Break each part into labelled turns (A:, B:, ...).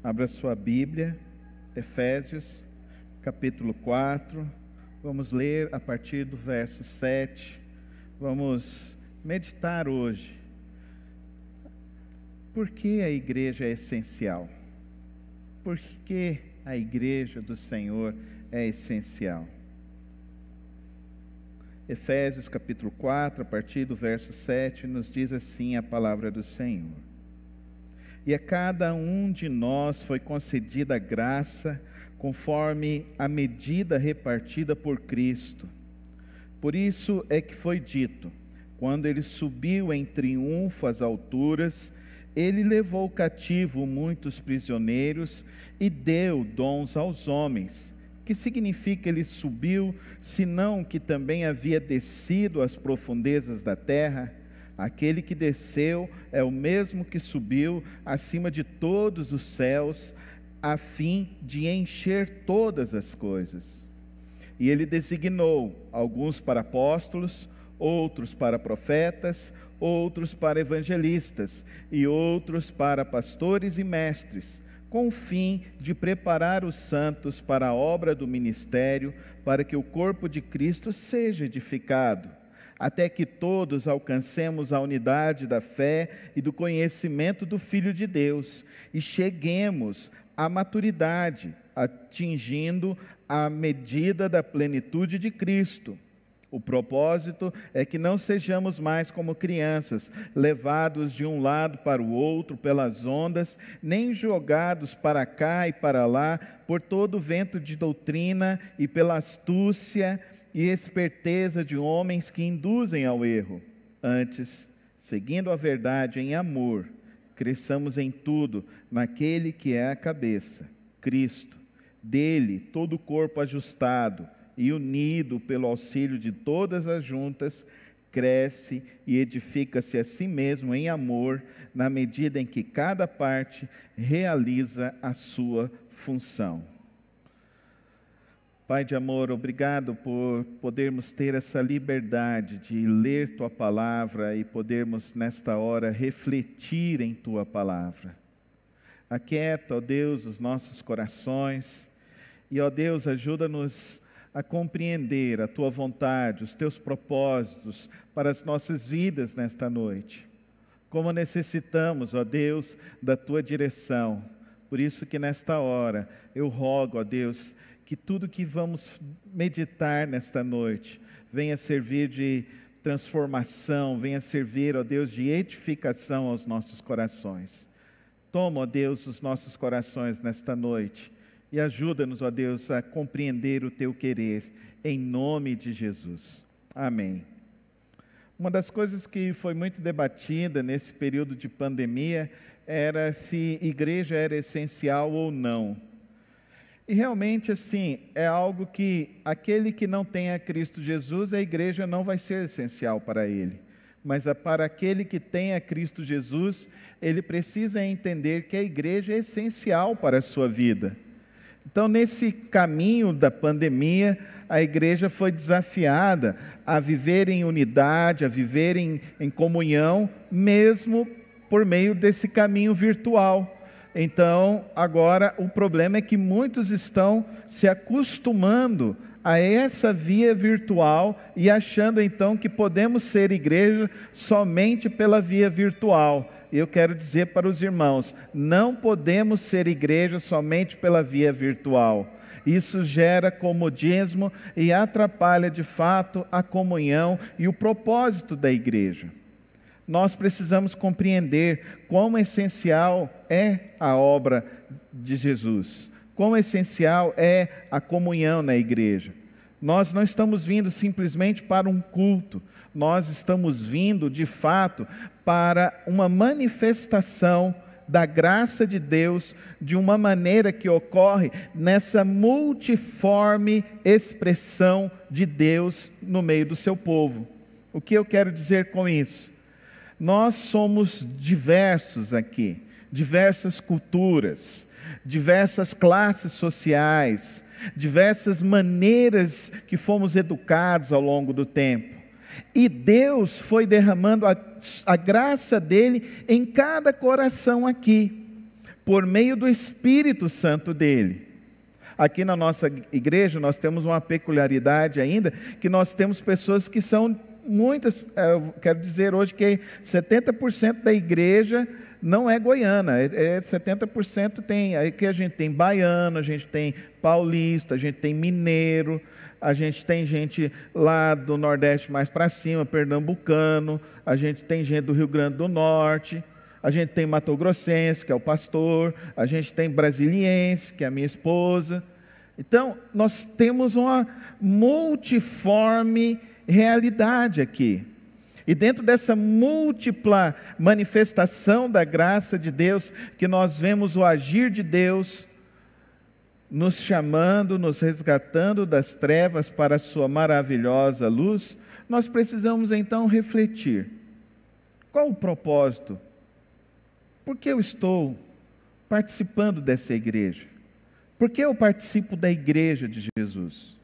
A: Abra sua Bíblia, Efésios, capítulo 4, vamos ler a partir do verso 7, vamos meditar hoje. Por que a igreja é essencial? Por que a igreja do Senhor é essencial? Efésios capítulo 4, a partir do verso 7, nos diz assim a palavra do Senhor. E a cada um de nós foi concedida a graça, conforme a medida repartida por Cristo. Por isso é que foi dito, quando ele subiu em triunfo às alturas, ele levou cativo muitos prisioneiros e deu dons aos homens. Que significa ele subiu, senão que também havia descido às profundezas da terra? Aquele que desceu é o mesmo que subiu acima de todos os céus, a fim de encher todas as coisas. E ele designou alguns para apóstolos, outros para profetas, outros para evangelistas e outros para pastores e mestres, com o fim de preparar os santos para a obra do ministério, para que o corpo de Cristo seja edificado, até que todos alcancemos a unidade da fé e do conhecimento do Filho de Deus, e cheguemos à maturidade, atingindo a medida da plenitude de Cristo. O propósito é que não sejamos mais como crianças, levados de um lado para o outro pelas ondas, nem jogados para cá e para lá por todo o vento de doutrina e pela astúcia e esperteza de homens que induzem ao erro. Antes, seguindo a verdade em amor, cresçamos em tudo naquele que é a cabeça, Cristo. Dele, todo o corpo ajustado e unido pelo auxílio de todas as juntas, cresce e edifica-se a si mesmo em amor, na medida em que cada parte realiza a sua função. Pai de amor, obrigado por podermos ter essa liberdade de ler Tua Palavra e podermos nesta hora refletir em Tua Palavra. Aquieta, ó Deus, os nossos corações e, ó Deus, ajuda-nos a compreender a Tua vontade, os Teus propósitos para as nossas vidas nesta noite. Como necessitamos, ó Deus, da Tua direção. Por isso que nesta hora eu rogo, ó Deus, que tudo que vamos meditar nesta noite venha servir de transformação, venha servir, ó Deus, de edificação aos nossos corações. Toma, ó Deus, os nossos corações nesta noite e ajuda-nos, ó Deus, a compreender o Teu querer, em nome de Jesus. Amém. Uma das coisas que foi muito debatida nesse período de pandemia era se igreja era essencial ou não. E realmente, assim, é algo que aquele que não tem a Cristo Jesus, a igreja não vai ser essencial para ele. Mas para aquele que tem a Cristo Jesus, ele precisa entender que a igreja é essencial para a sua vida. Então, nesse caminho da pandemia, a igreja foi desafiada a viver em unidade, a viver em comunhão, mesmo por meio desse caminho virtual. Então, agora o problema é que muitos estão se acostumando a essa via virtual e achando então que podemos ser igreja somente pela via virtual. Eu quero dizer para os irmãos, não podemos ser igreja somente pela via virtual. Isso gera comodismo e atrapalha de fato a comunhão e o propósito da igreja. Nós precisamos compreender quão essencial é a obra de Jesus, quão essencial é a comunhão na igreja. Nós não estamos vindo simplesmente para um culto, nós estamos vindo, de fato, para uma manifestação da graça de Deus, de uma maneira que ocorre nessa multiforme expressão de Deus no meio do seu povo. O que eu quero dizer com isso? Nós somos diversos aqui, diversas culturas, diversas classes sociais, diversas maneiras que fomos educados ao longo do tempo. E Deus foi derramando a graça dele em cada coração aqui. por meio do Espírito Santo dele. Aqui na nossa igreja nós temos uma peculiaridade ainda, que nós temos pessoas que são muitas, eu quero dizer hoje que 70% da igreja não é goiana, 70% tem, aqui a gente tem baiano, a gente tem paulista, a gente tem mineiro, a gente tem gente lá do Nordeste mais para cima, pernambucano, a gente tem gente do Rio Grande do Norte, a gente tem matogrossense, que é o pastor, a gente tem brasiliense, que é a minha esposa. Então, nós temos uma multiforme realidade aqui. E dentro dessa múltipla manifestação da graça de Deus, que nós vemos o agir de Deus, nos chamando, nos resgatando das trevas para a sua maravilhosa luz, nós precisamos então refletir. Qual o propósito? Por que eu estou participando dessa igreja? Por que eu participo da igreja de Jesus?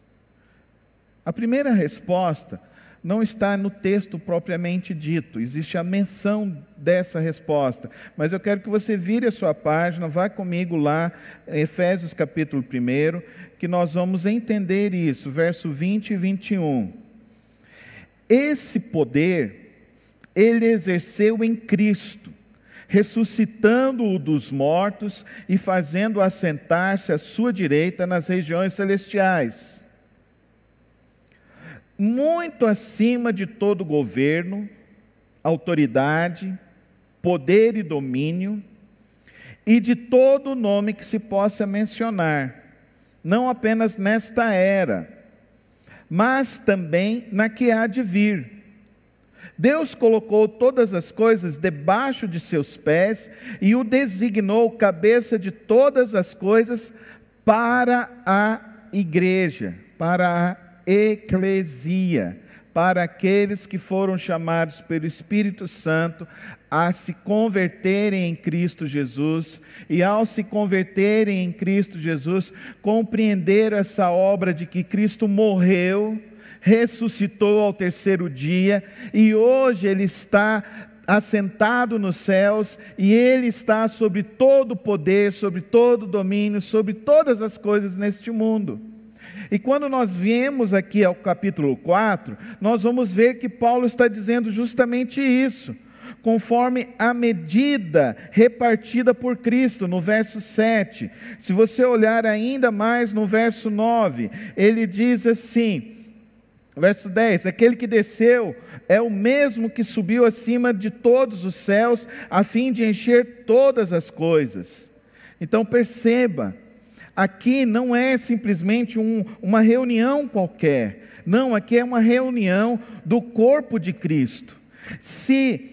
A: A primeira resposta não está no texto propriamente dito, existe a menção dessa resposta, mas eu quero que você vire a sua página, vá comigo lá, em Efésios capítulo 1, que nós vamos entender isso, verso 20 e 21. Esse poder, ele exerceu em Cristo, ressuscitando-o dos mortos e fazendo-o assentar-se à sua direita nas regiões celestiais, muito acima de todo governo, autoridade, poder e domínio, e de todo nome que se possa mencionar, não apenas nesta era, mas também na que há de vir. Deus colocou todas as coisas debaixo de seus pés e o designou cabeça de todas as coisas para a igreja, para a eclesia, para aqueles que foram chamados pelo Espírito Santo a se converterem em Cristo Jesus, e ao se converterem em Cristo Jesus, compreenderam essa obra de que Cristo morreu, ressuscitou ao terceiro dia, e hoje Ele está assentado nos céus, e Ele está sobre todo o poder, sobre todo o domínio, sobre todas as coisas neste mundo. E quando nós viemos aqui ao capítulo 4, nós vamos ver que Paulo está dizendo justamente isso, conforme a medida repartida por Cristo, no verso 7. Se você olhar ainda mais no verso 9, ele diz assim, verso 10, aquele que desceu é o mesmo que subiu acima de todos os céus, a fim de encher todas as coisas. Então perceba, aqui não é simplesmente uma reunião qualquer, não, aqui é uma reunião do corpo de Cristo. Se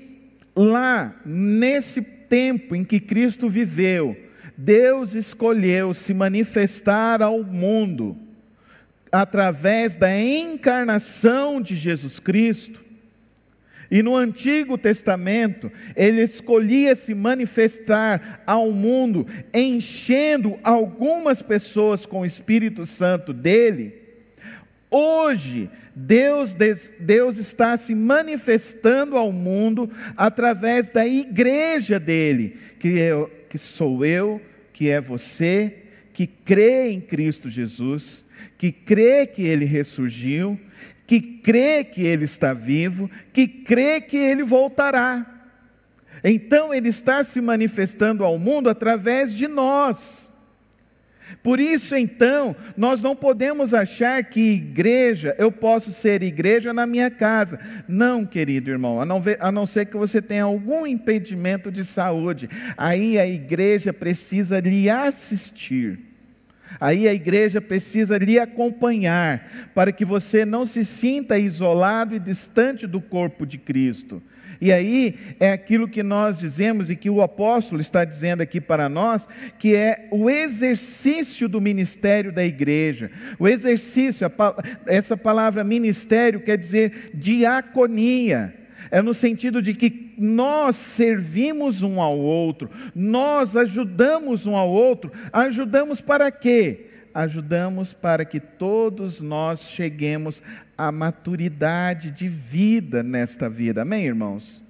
A: lá, nesse tempo em que Cristo viveu, Deus escolheu se manifestar ao mundo, através da encarnação de Jesus Cristo, e no Antigo Testamento, Ele escolhia se manifestar ao mundo, enchendo algumas pessoas com o Espírito Santo dEle. Hoje, Deus está se manifestando ao mundo, através da igreja dEle, que sou eu, que é você, que crê em Cristo Jesus, que crê que Ele ressurgiu, que crê que Ele está vivo, que crê que Ele voltará. Então Ele está se manifestando ao mundo através de nós. Por isso então, nós não podemos achar que igreja, eu posso ser igreja na minha casa. Não, querido irmão, a não ser que você tenha algum impedimento de saúde, aí a igreja precisa lhe assistir. Aí a igreja precisa lhe acompanhar, para que você não se sinta isolado e distante do corpo de Cristo. E aí é aquilo que nós dizemos e que o apóstolo está dizendo aqui para nós, que é o exercício do ministério da igreja. O exercício, essa palavra ministério quer dizer diaconia. É no sentido de que nós servimos um ao outro, nós ajudamos um ao outro. Ajudamos para quê? Ajudamos para que todos nós cheguemos à maturidade de vida nesta vida. Amém, irmãos?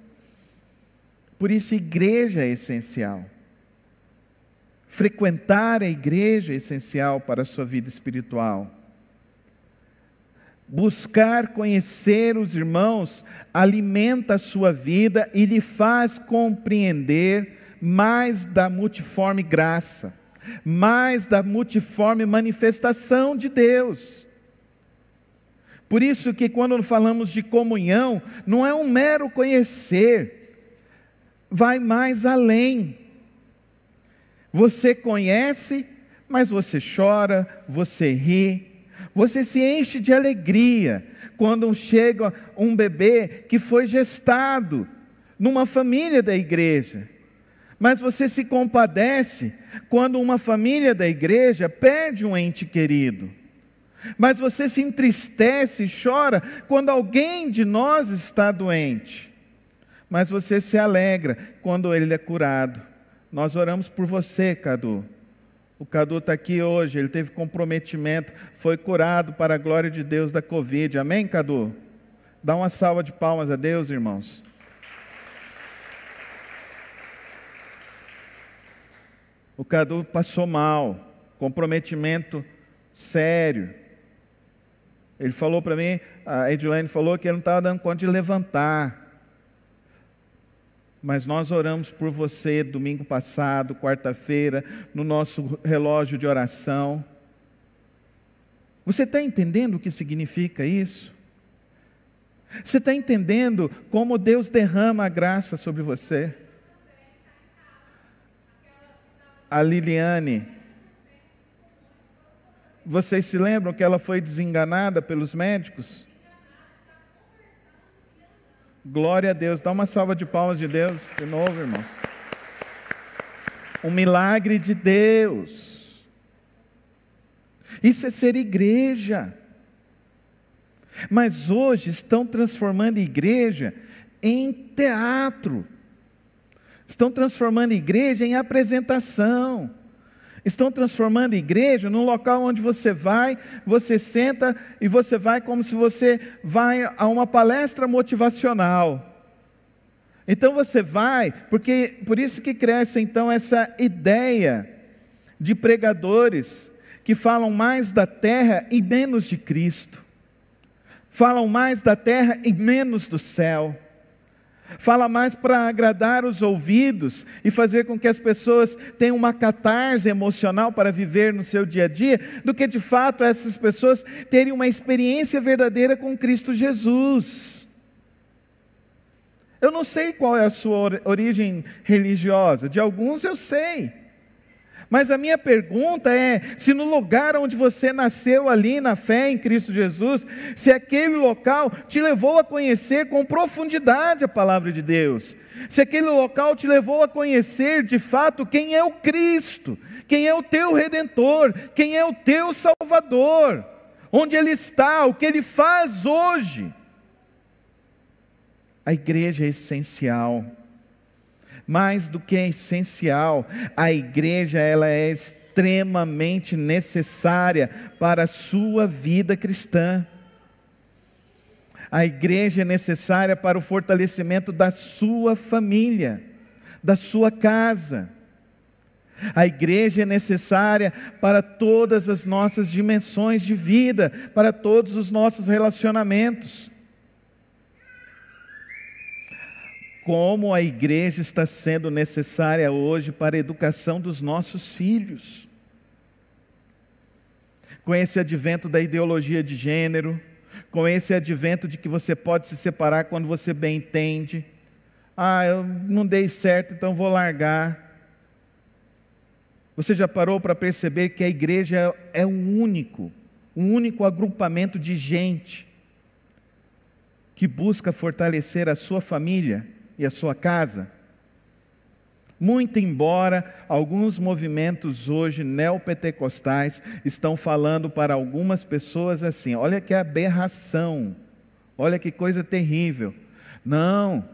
A: Por isso, igreja é essencial. frequentar a igreja é essencial para a sua vida espiritual. Buscar conhecer os irmãos alimenta a sua vida e lhe faz compreender mais da multiforme graça, mais da multiforme manifestação de Deus. Por isso que quando falamos de comunhão, não é um mero conhecer, vai mais além. Você conhece, mas você chora, você ri, você se enche de alegria quando chega um bebê que foi gestado numa família da igreja. Mas você se compadece quando uma família da igreja perde um ente querido. Mas você se entristece e chora quando alguém de nós está doente. Mas você se alegra quando ele é curado. Nós oramos por você, Cadu. O Cadu está aqui hoje, ele teve comprometimento, foi curado para a glória de Deus da Covid. Amém, Cadu? Dá uma salva de palmas a Deus, irmãos. O Cadu passou mal, comprometimento sério. Ele falou para mim, a Edilene falou que ele não estava dando conta de levantar. Mas nós oramos por você domingo passado, quarta-feira, no nosso relógio de oração. Você está entendendo o que significa isso? Você está entendendo como Deus derrama a graça sobre você? A Liliane, vocês se lembram que ela foi desenganada pelos médicos? Glória a Deus, dá uma salva de palmas de Deus, de novo, irmão. Um milagre de Deus. Isso é ser igreja. Mas hoje estão transformando a igreja em teatro. Estão transformando a igreja em apresentação. Estão transformando a igreja num local onde você senta e você vai como se você vai a uma palestra motivacional. Então você vai, por isso que cresce então essa ideia de pregadores que falam mais da terra e menos de Cristo. Falam mais da terra e menos do céu. Fala mais para agradar os ouvidos e fazer com que as pessoas tenham uma catarse emocional para viver no seu dia a dia, do que de fato essas pessoas terem uma experiência verdadeira com Cristo Jesus. Eu não sei qual é a sua origem religiosa, de alguns eu sei. Mas a minha pergunta é, se no lugar onde você nasceu ali na fé em Cristo Jesus, se aquele local te levou a conhecer com profundidade a palavra de Deus, se aquele local te levou a conhecer de fato quem é o Cristo, quem é o teu Redentor, quem é o teu Salvador, onde Ele está, o que Ele faz hoje. A igreja é essencial. Mais do que é essencial, a igreja ela é extremamente necessária para a sua vida cristã. A igreja é necessária para o fortalecimento da sua família, da sua casa. A igreja é necessária para todas as nossas dimensões de vida, para todos os nossos relacionamentos. Como a igreja está sendo necessária hoje para a educação dos nossos filhos. Com esse advento da ideologia de gênero, com esse advento de que você pode se separar quando você bem entende. Eu não dei certo, então vou largar. Você já parou para perceber que a igreja é um único agrupamento de gente que busca fortalecer a sua família e a sua casa? Muito embora alguns movimentos hoje neopentecostais estão falando para algumas pessoas assim, olha que aberração, olha que coisa terrível. Não,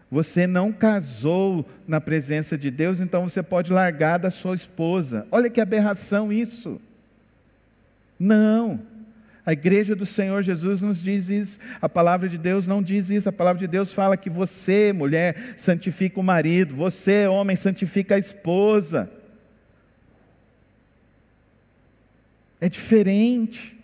A: você não casou na presença de Deus, então você pode largar da sua esposa. Olha que aberração isso. Não. A igreja do Senhor Jesus nos diz isso, a palavra de Deus não diz isso, a palavra de Deus fala que você, mulher, santifica o marido, você, homem, santifica a esposa. é diferente.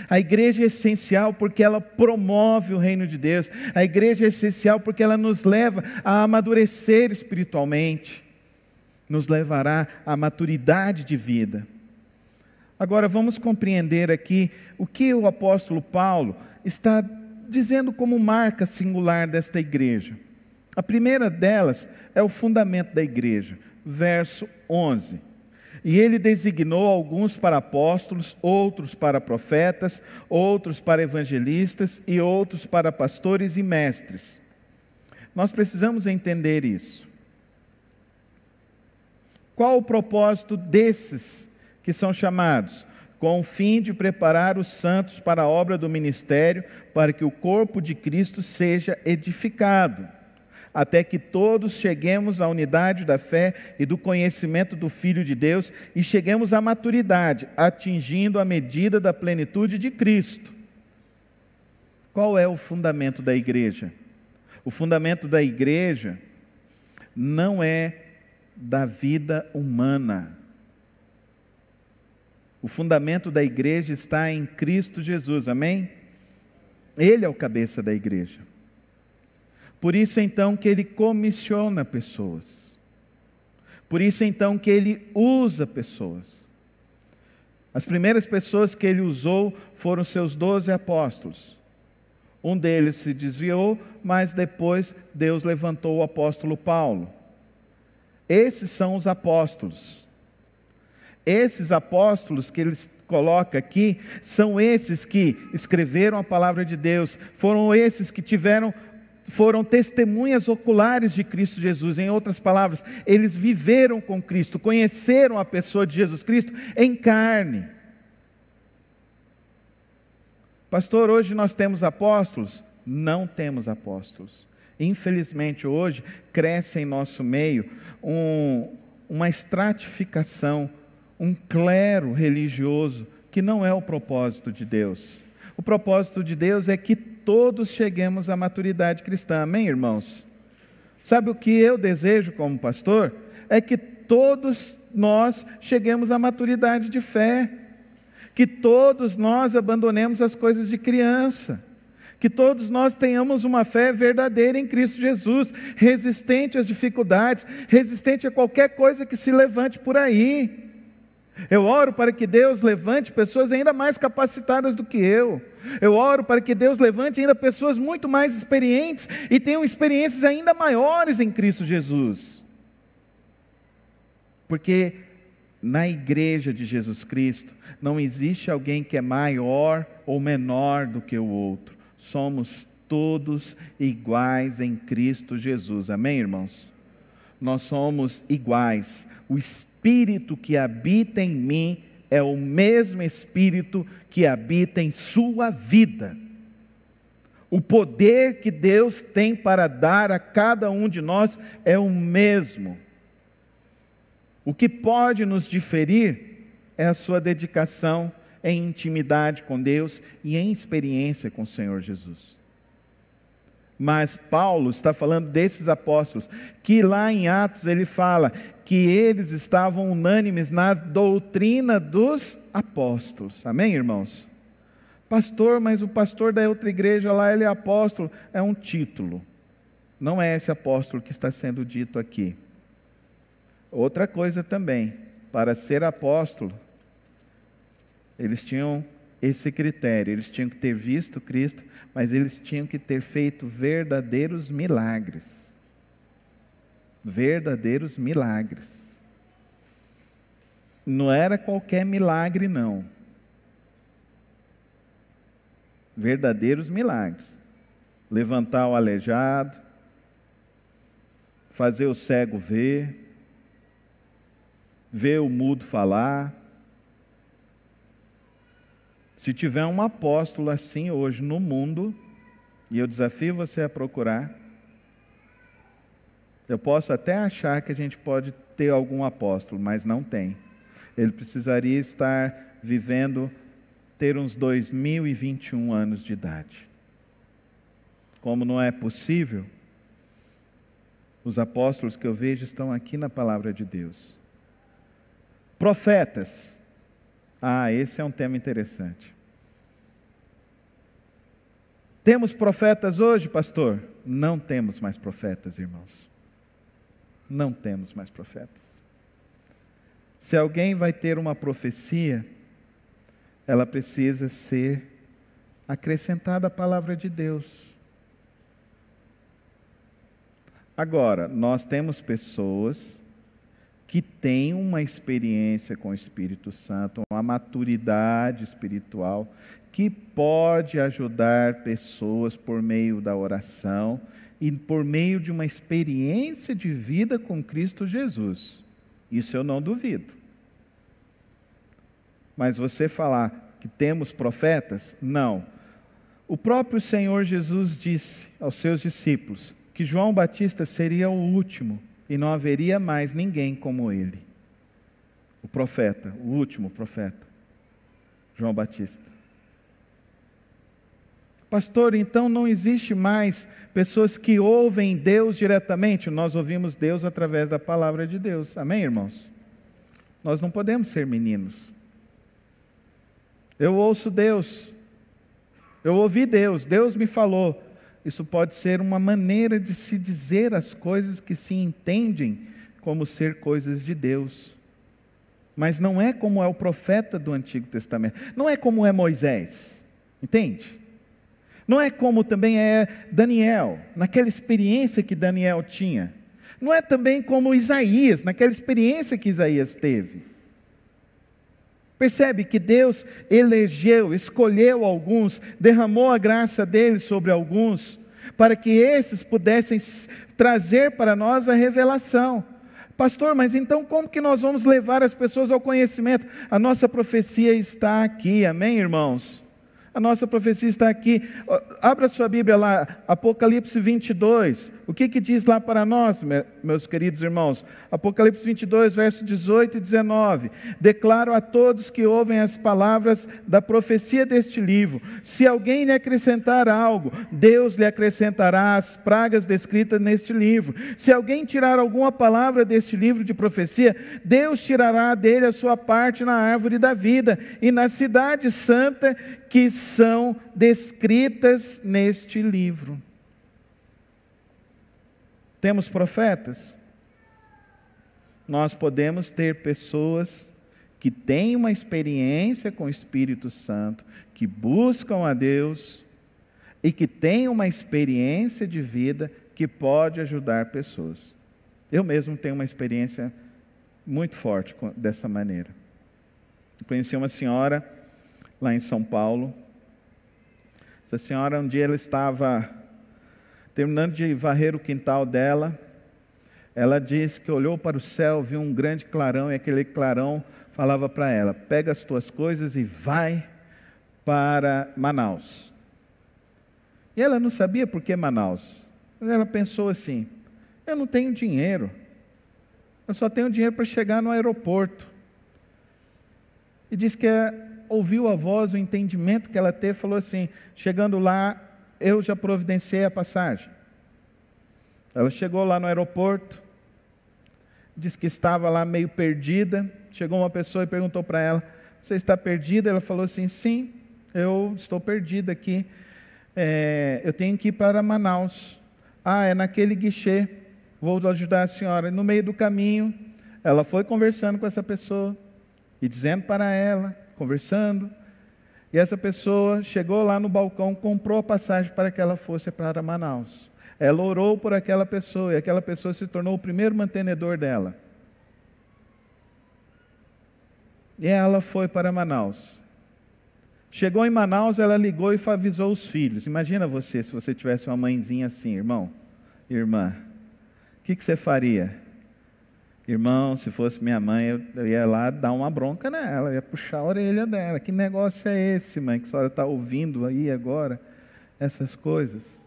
A: A igreja é essencial porque ela promove o reino de Deus. A igreja é essencial porque ela nos leva a amadurecer espiritualmente, nos levará à maturidade de vida. Agora vamos compreender aqui o que o apóstolo Paulo está dizendo como marca singular desta igreja. A primeira delas é o fundamento da igreja, verso 11. E ele designou alguns para apóstolos, outros para profetas, outros para evangelistas e outros para pastores e mestres. Nós precisamos entender isso. Qual o propósito desses que são chamados? Com o fim de preparar os santos para a obra do ministério, para que o corpo de Cristo seja edificado, até que todos cheguemos à unidade da fé e do conhecimento do Filho de Deus e cheguemos à maturidade, atingindo a medida da plenitude de Cristo. Qual é o fundamento da igreja? O fundamento da igreja não é da vida humana. O fundamento da igreja está em Cristo Jesus, amém? Ele é o cabeça da igreja. Por isso então que ele comissiona pessoas. Por isso então que ele usa pessoas. As primeiras pessoas que ele usou foram seus 12 apóstolos. Um deles se desviou, mas depois Deus levantou o apóstolo Paulo. Esses são os apóstolos. Esses apóstolos que ele coloca aqui, são esses que escreveram a palavra de Deus, foram esses que foram testemunhas oculares de Cristo Jesus. Em outras palavras, eles viveram com Cristo, conheceram a pessoa de Jesus Cristo em carne. Pastor, hoje nós temos apóstolos? Não temos apóstolos. Infelizmente hoje cresce em nosso meio uma estratificação, um clero religioso, que não é o propósito de Deus. O propósito de Deus é que todos cheguemos à maturidade cristã, amém, irmãos? Sabe o que eu desejo como pastor? É que todos nós cheguemos à maturidade de fé, que todos nós abandonemos as coisas de criança, que todos nós tenhamos uma fé verdadeira em Cristo Jesus, resistente às dificuldades, resistente a qualquer coisa que se levante por aí. Eu oro para que Deus levante pessoas ainda mais capacitadas do que eu. Eu oro para que Deus levante ainda pessoas muito mais experientes e tenham experiências ainda maiores em Cristo Jesus. Porque na igreja de Jesus Cristo não existe alguém que é maior ou menor do que o outro. Somos todos iguais em Cristo Jesus. Amém, irmãos? Nós somos iguais. O Espírito que habita em mim é o mesmo Espírito que habita em sua vida. O poder que Deus tem para dar a cada um de nós é o mesmo. O que pode nos diferir é a sua dedicação em intimidade com Deus e em experiência com o Senhor Jesus. Mas Paulo está falando desses apóstolos, que lá em Atos ele fala que eles estavam unânimes na doutrina dos apóstolos. Amém, irmãos? Pastor, mas o pastor da outra igreja lá, ele é apóstolo. É um título. Não é esse apóstolo que está sendo dito aqui. Outra coisa também, para ser apóstolo, eles tinham esse critério, eles tinham que ter visto Cristo, mas eles tinham que ter feito verdadeiros milagres. Verdadeiros milagres. Não era qualquer milagre, não. Verdadeiros milagres. Levantar o aleijado, fazer o cego ver o mudo falar. Se tiver um apóstolo assim hoje no mundo, e eu desafio você a procurar, eu posso até achar que a gente pode ter algum apóstolo, mas não tem. Ele precisaria estar vivendo, ter uns 2021 anos de idade. Como não é possível, os apóstolos que eu vejo estão aqui na palavra de Deus. Profetas. Ah, esse é um tema interessante. Temos profetas hoje, pastor? Não temos mais profetas, irmãos. Não temos mais profetas. Se alguém vai ter uma profecia, ela precisa ser acrescentada à palavra de Deus. Agora, nós temos pessoas que têm uma experiência com o Espírito Santo, uma maturidade espiritual, que pode ajudar pessoas por meio da oração e por meio de uma experiência de vida com Cristo Jesus. Isso eu não duvido. Mas você falar que temos profetas? Não. O próprio Senhor Jesus disse aos seus discípulos que João Batista seria o último e não haveria mais ninguém como ele. O profeta, o último profeta, João Batista. Pastor, então não existe mais pessoas que ouvem Deus diretamente? Nós ouvimos Deus através da palavra de Deus. Amém, irmãos? Nós não podemos ser meninos. Eu ouço Deus. Eu ouvi Deus. Deus me falou. Isso pode ser uma maneira de se dizer as coisas que se entendem como ser coisas de Deus. Mas não é como é o profeta do Antigo Testamento. Não é como é Moisés. Entende? Não é como também é Daniel, naquela experiência que Daniel tinha. Não é também como Isaías, naquela experiência que Isaías teve. Percebe que Deus elegeu, escolheu alguns, derramou a graça dele sobre alguns, para que esses pudessem trazer para nós a revelação. Pastor, mas então como que nós vamos levar as pessoas ao conhecimento? A nossa profecia está aqui, amém, irmãos? A nossa profecia está aqui. Abra sua Bíblia lá, Apocalipse 22. O que diz lá para nós, meus queridos irmãos? Apocalipse 22, versos 18 e 19. Declaro a todos que ouvem as palavras da profecia deste livro: se alguém lhe acrescentar algo, Deus lhe acrescentará as pragas descritas neste livro. Se alguém tirar alguma palavra deste livro de profecia, Deus tirará dele a sua parte na árvore da vida e na cidade santa que são descritas neste livro. Temos profetas? Nós podemos ter pessoas que têm uma experiência com o Espírito Santo, que buscam a Deus e que têm uma experiência de vida que pode ajudar pessoas. Eu mesmo tenho uma experiência muito forte dessa maneira. Eu conheci uma senhora lá em São Paulo. Essa senhora, um dia ela estava terminando de varrer o quintal dela. Ela disse que olhou para o céu, viu um grande clarão, e aquele clarão falava para ela: pega as tuas coisas e vai para Manaus. E ela não sabia por que Manaus, mas ela pensou assim: eu não tenho dinheiro, eu só tenho dinheiro para chegar no aeroporto. E disse que ouviu a voz, o entendimento que ela teve, falou assim: chegando lá, eu já providenciei a passagem. Ela chegou lá no aeroporto, disse que estava lá meio perdida. Chegou uma pessoa e perguntou para ela: você está perdida? Ela falou assim: sim, eu estou perdida aqui, eu tenho que ir para Manaus. Ah, é naquele guichê, vou ajudar a senhora. E no meio do caminho, ela foi conversando com essa pessoa e dizendo para ela, conversando, e essa pessoa chegou lá no balcão, comprou a passagem para que ela fosse para Manaus. Ela orou por aquela pessoa, e aquela pessoa se tornou o primeiro mantenedor dela. E ela foi para Manaus. Chegou em Manaus, ela ligou e avisou os filhos. Imagina você, se você tivesse uma mãezinha assim: irmão, irmã, o que você faria? Irmão, se fosse minha mãe, eu ia lá dar uma bronca nela, eu ia puxar a orelha dela. Que negócio é esse, mãe, que a senhora está ouvindo aí agora, essas coisas?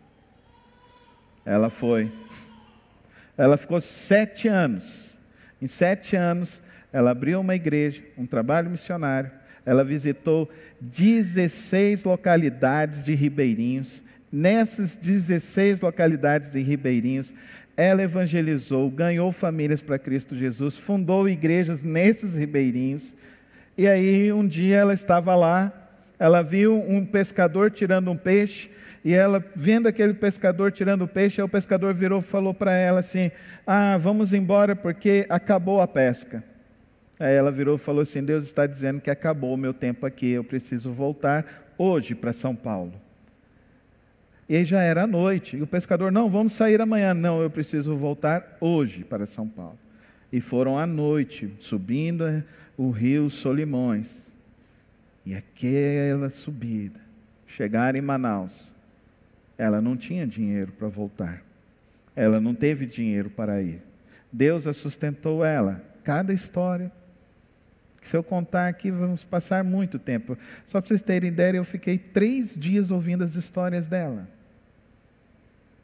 A: Ela foi. Ela ficou 7 anos. Em 7 anos, ela abriu uma igreja, um trabalho missionário. Ela visitou 16 localidades de ribeirinhos. Nessas 16 localidades de ribeirinhos, ela evangelizou, ganhou famílias para Cristo Jesus, fundou igrejas nesses ribeirinhos, E aí um dia ela estava lá, ela viu um pescador tirando um peixe, e ela, vendo aquele pescador tirando o peixe, aí o pescador virou e falou para ela assim: vamos embora porque acabou a pesca. Aí ela virou e falou assim: Deus está dizendo que acabou o meu tempo aqui, eu preciso voltar hoje para São Paulo. E aí já era noite, e o pescador: não, vamos sair amanhã. Não, eu preciso voltar hoje para São Paulo. E foram à noite, subindo o rio Solimões. E aquela subida, chegaram em Manaus, ela não tinha dinheiro para voltar. Ela não teve dinheiro para ir. Deus a sustentou ela. Cada história, que se eu contar aqui, vamos passar muito tempo. Só para vocês terem ideia, eu fiquei 3 dias ouvindo as histórias dela.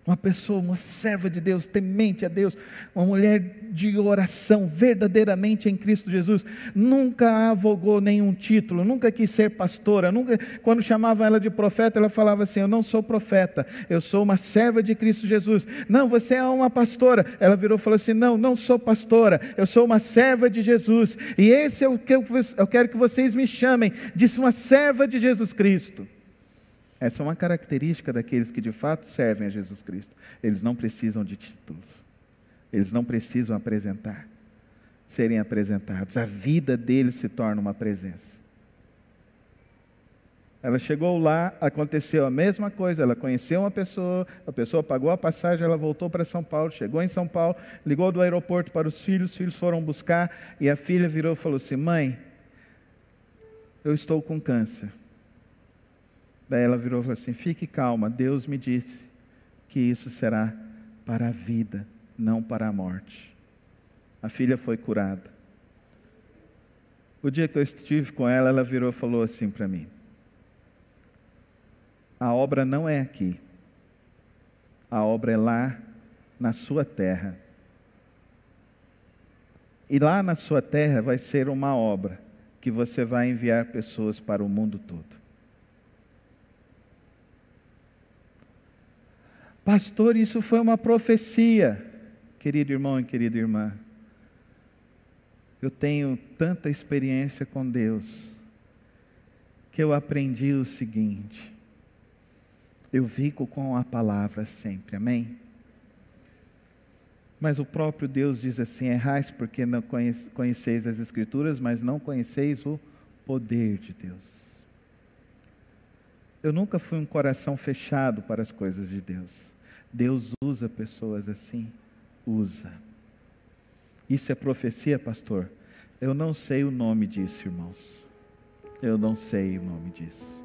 A: Uma pessoa, uma serva de Deus, temente a Deus, uma mulher de oração, verdadeiramente em Cristo Jesus, nunca avogou nenhum título, nunca quis ser pastora, nunca, quando chamavam ela de profeta, ela falava assim: eu não sou profeta, eu sou uma serva de Cristo Jesus. Não, você é uma pastora. Ela virou e falou assim: não, não sou pastora, eu sou uma serva de Jesus, e esse é o que eu quero que vocês me chamem, disse, uma serva de Jesus Cristo. Essa é uma característica daqueles que de fato servem a Jesus Cristo. Eles não precisam de títulos. Eles não precisam serem apresentados. A vida deles se torna uma presença. Ela chegou lá, aconteceu a mesma coisa. Ela conheceu uma pessoa, a pessoa pagou a passagem, ela voltou para São Paulo, chegou em São Paulo, ligou do aeroporto para os filhos foram buscar, e a filha virou e falou assim: mãe, eu estou com câncer. Daí ela virou e falou assim: fique calma, Deus me disse que isso será para a vida, não para a morte. A filha foi curada. O dia que eu estive com ela, ela virou e falou assim para mim: a obra não é aqui, a obra é lá na sua terra. E lá na sua terra vai ser uma obra que você vai enviar pessoas para o mundo todo. Pastor, isso foi uma profecia. Querido irmão e querida irmã, eu tenho tanta experiência com Deus, que eu aprendi o seguinte: eu fico com a palavra sempre, amém? Mas o próprio Deus diz assim: errais porque não conheceis as Escrituras, mas não conheceis o poder de Deus. Eu nunca fui um coração fechado para as coisas de Deus. Deus usa pessoas assim, usa. Isso é profecia, pastor? Eu não sei o nome disso, irmãos. Eu não sei o nome disso.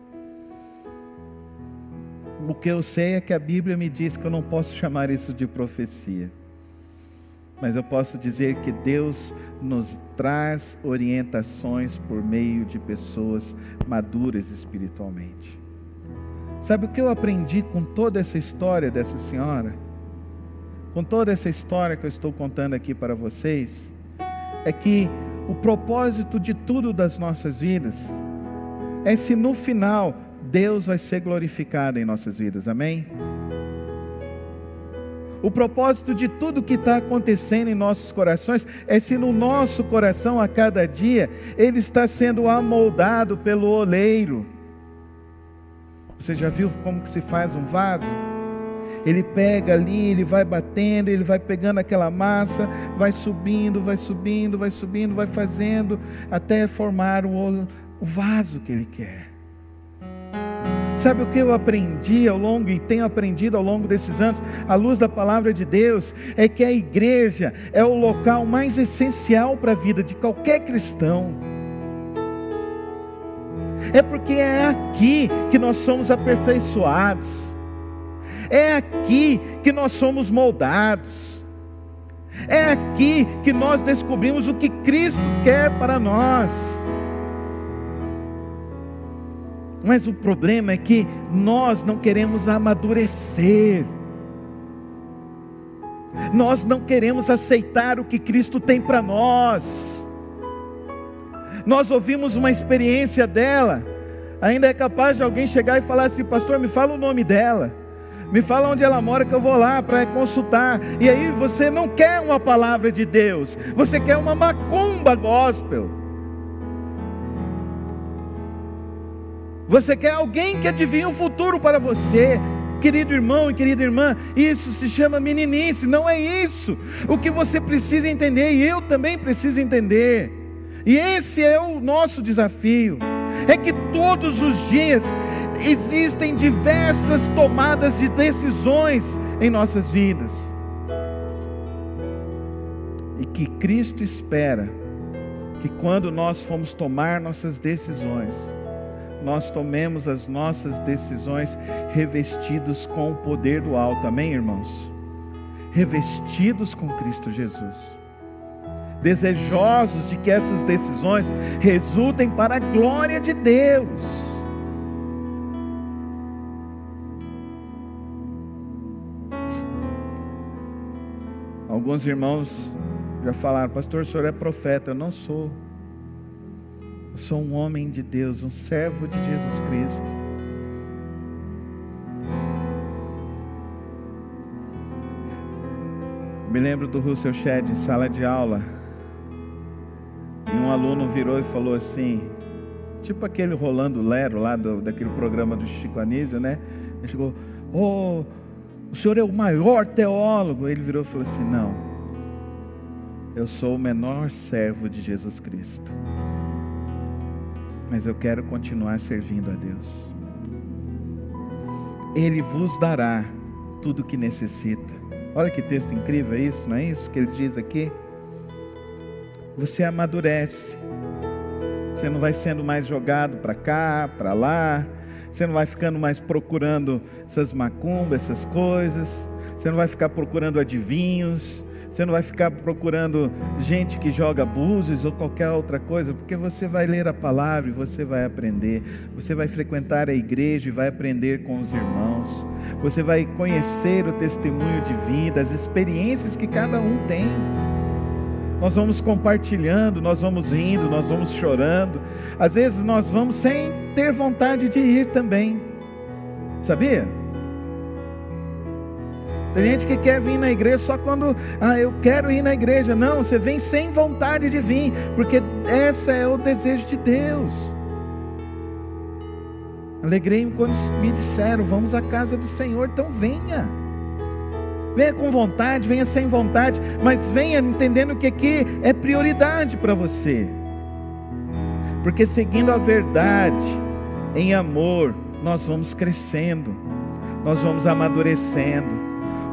A: O que eu sei é que a Bíblia me diz que eu não posso chamar isso de profecia. Mas eu posso dizer que Deus nos traz orientações por meio de pessoas maduras espiritualmente. Sabe o que eu aprendi com toda essa história dessa senhora? Com toda essa história que eu estou contando aqui para vocês, é que o propósito de tudo das nossas vidas é se no final Deus vai ser glorificado em nossas vidas, amém? O propósito de tudo que está acontecendo em nossos corações é se no nosso coração a cada dia ele está sendo amoldado pelo oleiro. Você já viu como que se faz um vaso? Ele pega ali, ele vai batendo, ele vai pegando aquela massa, vai subindo, vai subindo, vai subindo, vai fazendo, até formar o vaso que ele quer. Sabe o que eu aprendi e tenho aprendido ao longo desses anos, à luz da palavra de Deus, é que a igreja é o local mais essencial para a vida de qualquer cristão. É porque é aqui que nós somos aperfeiçoados, é aqui que nós somos moldados, é aqui que nós descobrimos o que Cristo quer para nós. Mas o problema é que nós não queremos amadurecer, nós não queremos aceitar o que Cristo tem para nós. Nós ouvimos uma experiência dela, ainda é capaz de alguém chegar e falar assim: pastor, me fala o nome dela, me fala onde ela mora que eu vou lá para consultar. E aí você não quer uma palavra de Deus, você quer uma macumba gospel. Você quer alguém que adivinhe o futuro para você. Querido irmão e querida irmã, isso se chama meninice, não é isso. O que você precisa entender, e eu também preciso entender, e esse é o nosso desafio, é que todos os dias existem diversas tomadas de decisões em nossas vidas, e que Cristo espera que quando nós formos tomar nossas decisões, nós tomemos as nossas decisões revestidos com o poder do alto, amém, irmãos? Revestidos com Cristo Jesus, desejosos de que essas decisões resultem para a glória de Deus. Alguns irmãos já falaram: pastor, o senhor é profeta. Eu não sou. Eu sou um homem de Deus, um servo de Jesus Cristo. Me lembro do Russell Shedd em sala de aula, e um aluno virou e falou assim, tipo aquele Rolando Lero lá daquele programa do Chico Anísio, né? Ele chegou: oh, o senhor é o maior teólogo. Ele virou e falou assim: não, eu sou o menor servo de Jesus Cristo, mas eu quero continuar servindo a Deus. Ele vos dará tudo o que necessita. Olha que texto incrível isso, não é isso que ele diz aqui? Você amadurece, você não vai sendo mais jogado para cá, para lá, você não vai ficando mais procurando essas macumbas, essas coisas, você não vai ficar procurando adivinhos, você não vai ficar procurando gente que joga búzios ou qualquer outra coisa, porque você vai ler a palavra e você vai aprender. Você vai frequentar a igreja e vai aprender com os irmãos. Você vai conhecer o testemunho de vida, as experiências que cada um tem. Nós vamos compartilhando, nós vamos rindo, nós vamos chorando. Às vezes nós vamos sem ter vontade de ir também. Sabia? Tem gente que quer vir na igreja só quando, eu quero ir na igreja. Não, você vem sem vontade de vir, porque esse é o desejo de Deus. Alegrei-me quando me disseram: vamos à casa do Senhor. Então venha. Venha com vontade, venha sem vontade, mas venha entendendo que aqui é prioridade para você. Porque seguindo a verdade, em amor, nós vamos crescendo, nós vamos amadurecendo.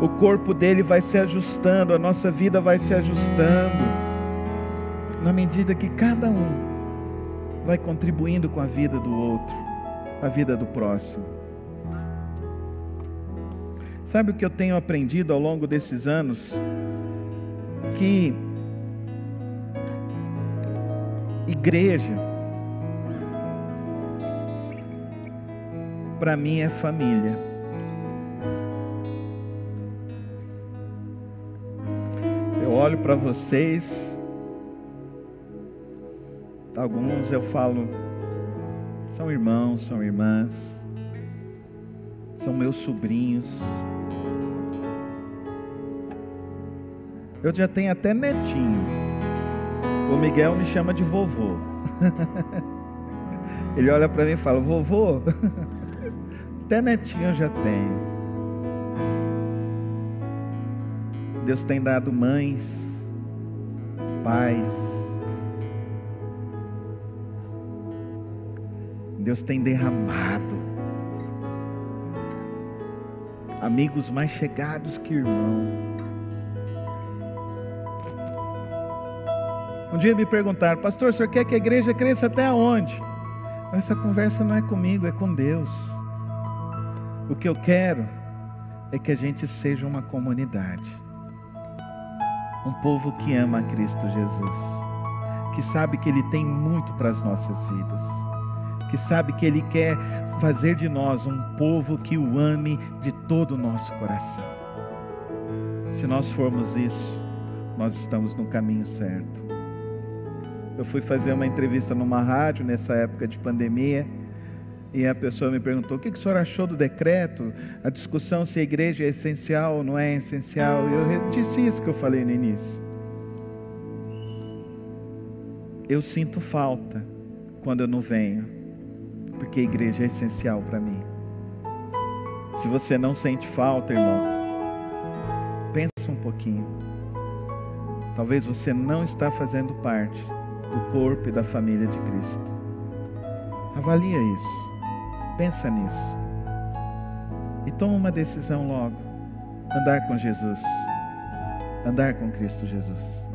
A: O corpo dele vai se ajustando, a nossa vida vai se ajustando, na medida que cada um vai contribuindo com a vida do outro, a vida do próximo. Sabe o que eu tenho aprendido ao longo desses anos? Que igreja, para mim, é família. Eu olho para vocês, alguns eu falo, são irmãos, são irmãs, são meus sobrinhos. Eu já tenho até netinho. O Miguel me chama de vovô. Ele olha para mim e fala: vovô. Até netinho eu já tenho. Deus tem dado mães, pais. Deus tem derramado amigos mais chegados que irmão. Um dia me perguntaram: pastor, o senhor quer que a igreja cresça até onde? Essa conversa não é comigo, é com Deus. O que eu quero é que a gente seja uma comunidade, um povo que ama a Cristo Jesus, que sabe que Ele tem muito para as nossas vidas, que sabe que Ele quer fazer de nós um povo que o ame de todo o nosso coração. Se nós formos isso, nós estamos no caminho certo. Eu fui fazer uma entrevista numa rádio nessa época de pandemia, e a pessoa me perguntou: o que o senhor achou do decreto? A discussão se a igreja é essencial ou não é essencial. E eu disse isso que eu falei no início. Eu sinto falta quando eu não venho. porque a igreja é essencial para mim. Se você não sente falta, irmão, pensa um pouquinho. Talvez você não está fazendo parte do corpo e da família de Cristo. Avalia isso, pensa nisso e toma uma decisão logo. Andar com Jesus, andar com Cristo Jesus.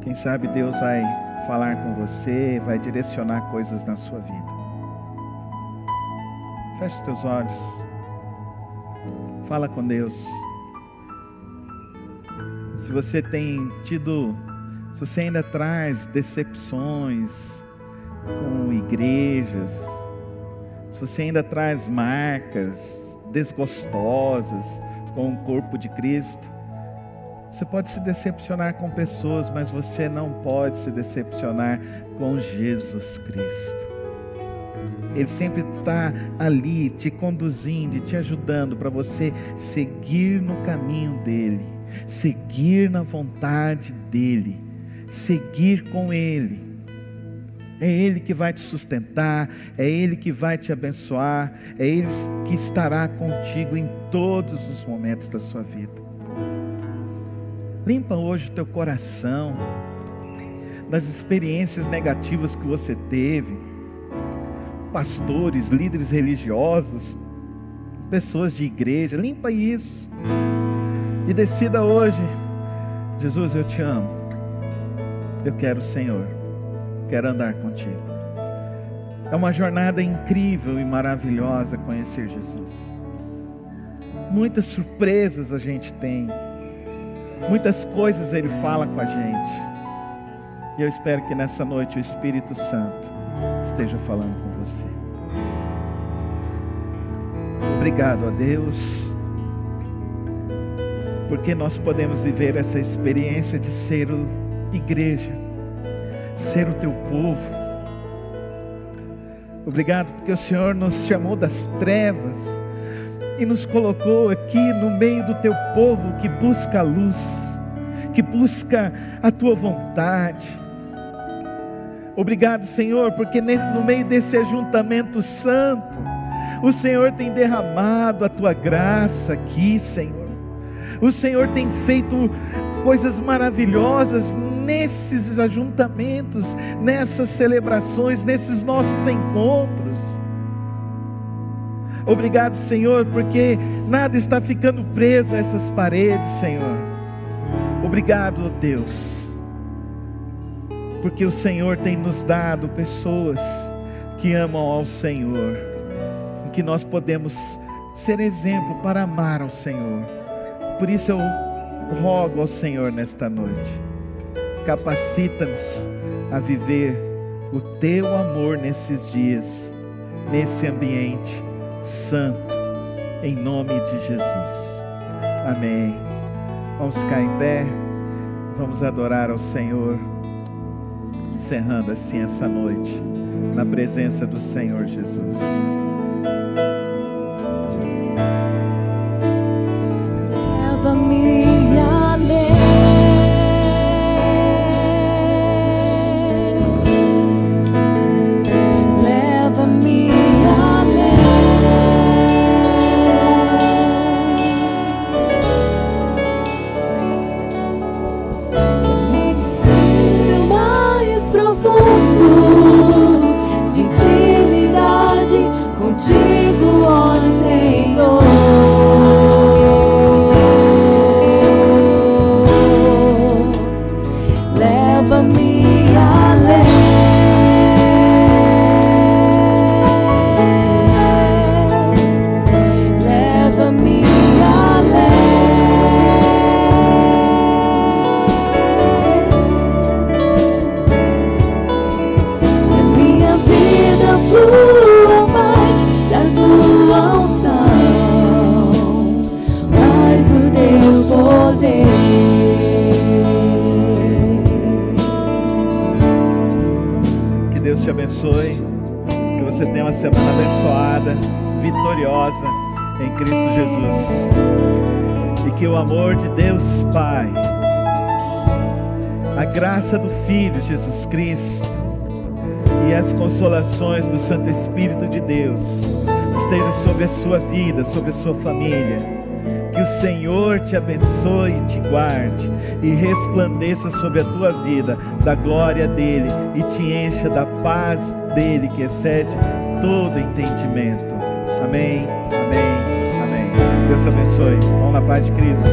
A: Quem sabe Deus vai falar com você, vai direcionar coisas na sua vida. Feche os teus olhos, fala com Deus. Se você tem tido, se você ainda traz decepções com igrejas, se você ainda traz marcas desgostosas com o corpo de Cristo, você pode se decepcionar com pessoas, mas você não pode se decepcionar com Jesus Cristo. Ele sempre está ali te conduzindo e te ajudando para você seguir no caminho dele, seguir na vontade dele, seguir com ele. É ele que vai te sustentar, é ele que vai te abençoar, é ele que estará contigo em todos os momentos da sua vida. Limpa hoje o teu coração das experiências negativas que você teve. Pastores, líderes religiosos, pessoas de igreja, limpa isso e decida hoje: Jesus, eu te amo, eu quero o Senhor, quero andar contigo. É uma jornada incrível e maravilhosa conhecer Jesus. Muitas surpresas a gente tem, muitas coisas Ele fala com a gente, e eu espero que nessa noite o Espírito Santo esteja falando com você. Obrigado a Deus, porque nós podemos viver essa experiência de ser igreja, ser o teu povo. Obrigado porque o Senhor nos chamou das trevas e nos colocou aqui no meio do teu povo que busca a luz, que busca a tua vontade. Obrigado, Senhor, porque no meio desse ajuntamento santo, o Senhor tem derramado a tua graça aqui, Senhor. O Senhor tem feito coisas maravilhosas nesses ajuntamentos, nessas celebrações, nesses nossos encontros. Obrigado, Senhor, porque nada está ficando preso a essas paredes, Senhor. Obrigado, Deus, porque o Senhor tem nos dado pessoas que amam ao Senhor, e que nós podemos ser exemplo para amar ao Senhor. Por isso eu rogo ao Senhor nesta noite, capacita-nos a viver o teu amor nesses dias, nesse ambiente santo, em nome de Jesus. Amém. Vamos ficar em pé, vamos adorar ao Senhor, encerrando assim essa noite, na presença do Senhor Jesus.
B: Leva-me além, leva-me além, no mais profundo de intimidade contigo, ó Senhor. Leva-me além, leva-me além, que a minha vida flua mais da tua unção, mais do teu poder.
A: Deus te abençoe, que você tenha uma semana abençoada, vitoriosa em Cristo Jesus, e que o amor de Deus Pai, a graça do Filho Jesus Cristo e as consolações do Santo Espírito de Deus esteja sobre a sua vida, sobre a sua família. Que o Senhor te abençoe e te guarde e resplandeça sobre a tua vida da glória dele e te encha da paz dele que excede todo entendimento. Amém, amém, amém. Deus abençoe. Vamos na paz de Cristo.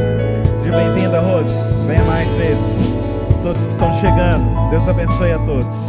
A: Seja bem-vinda, Rose. Venha mais vezes. Todos que estão chegando, Deus abençoe a todos.